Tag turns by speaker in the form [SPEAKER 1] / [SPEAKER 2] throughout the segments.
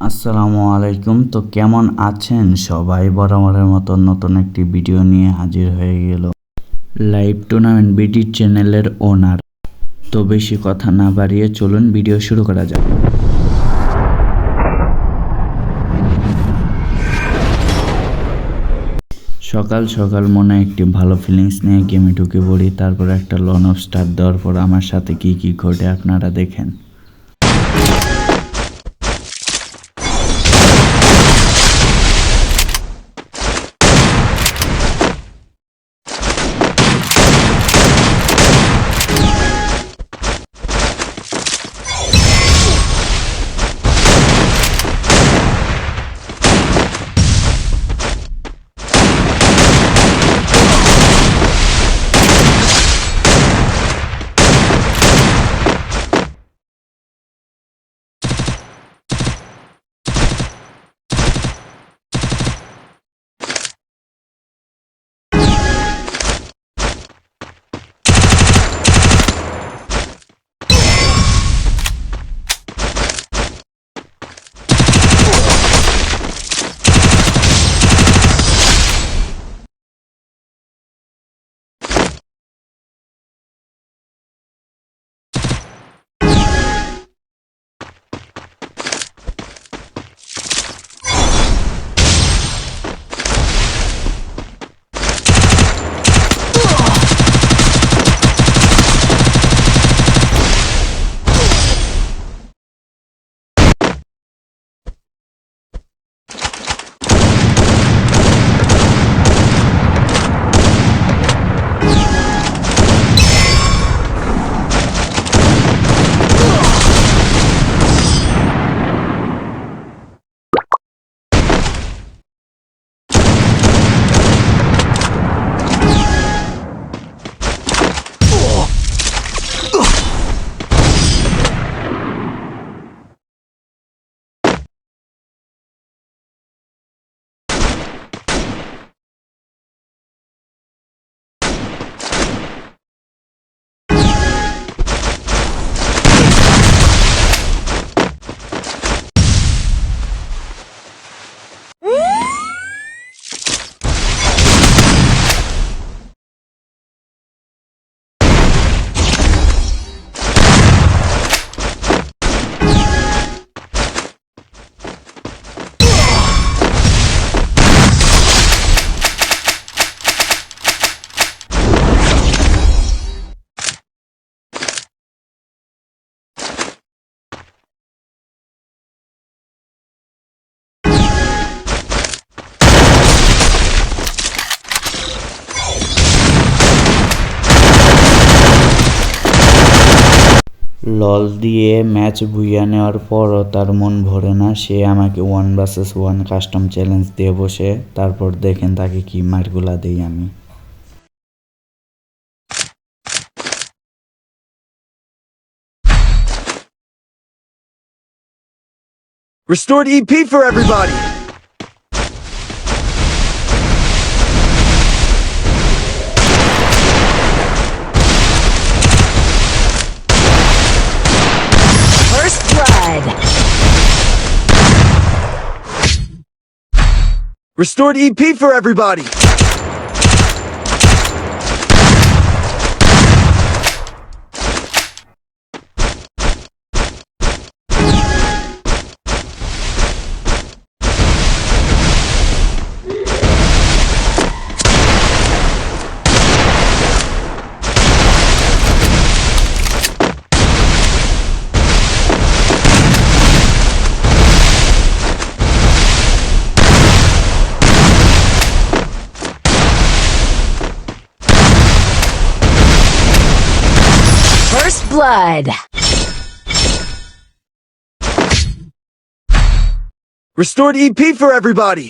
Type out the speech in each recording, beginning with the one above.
[SPEAKER 1] আসসালামু আলাইকুম। তো কেমন আছেন সবাই? বরাবরের মতো নতুন একটি ভিডিও নিয়ে হাজির হয়ে গেল লাইভ টুর্নামেন্ট বিডি চ্যানেলের ওনার। তো বেশি কথা না বাড়িয়ে চলুন ভিডিও শুরু করা যাক। সকাল সকাল মনে একটি ভালো ফিলিংস নিয়ে গেমে ঢুকে পড়ি। তারপর একটা লন অফ স্টার্ট দেওয়ার পর আমার সাথে কি কি ঘটে আপনারা দেখেন। লল দিয়ে ম্যাচ বুইয়া নেওয়ার পরও তার মন ভরে না। সে আমাকে 1 vs 1 কাস্টম চ্যালেঞ্জ দিয়ে বসে। তারপর দেখেন তাকে কি মারগুলা দিই আমি।
[SPEAKER 2] Restored EP for everybody!
[SPEAKER 3] First blood!
[SPEAKER 2] Restored EP for everybody!
[SPEAKER 3] First blood!
[SPEAKER 2] Restored EP for everybody!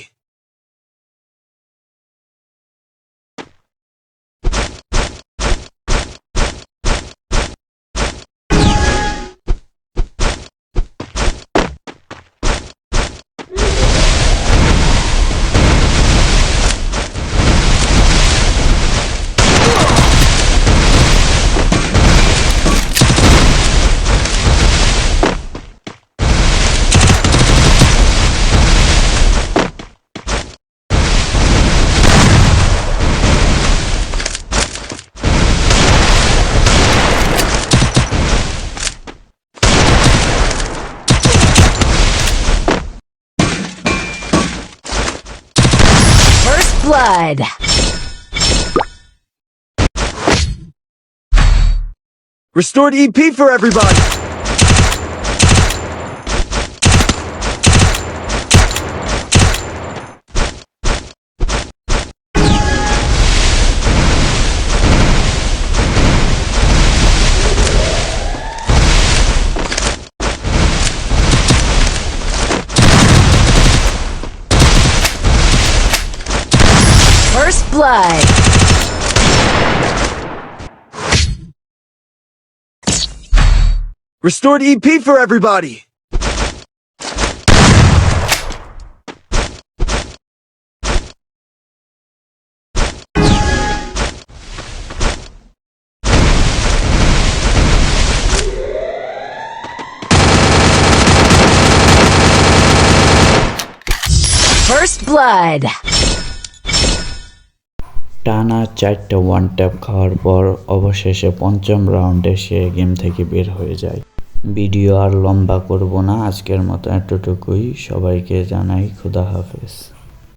[SPEAKER 3] blood.
[SPEAKER 2] Restored EP for everybody.
[SPEAKER 3] First blood.
[SPEAKER 2] Restored EP for everybody.
[SPEAKER 3] First blood.
[SPEAKER 1] টানা 4টা ওয়ান ট্যাপ খাওয়ার পর অবশেষে পঞ্চম রাউন্ডে সে game থেকে বের হয়ে যায়। ভিডিও আর লম্বা করব না, আজকের মতো এতটুকুই। সবাইকে জানাই খুদা হাফেজ।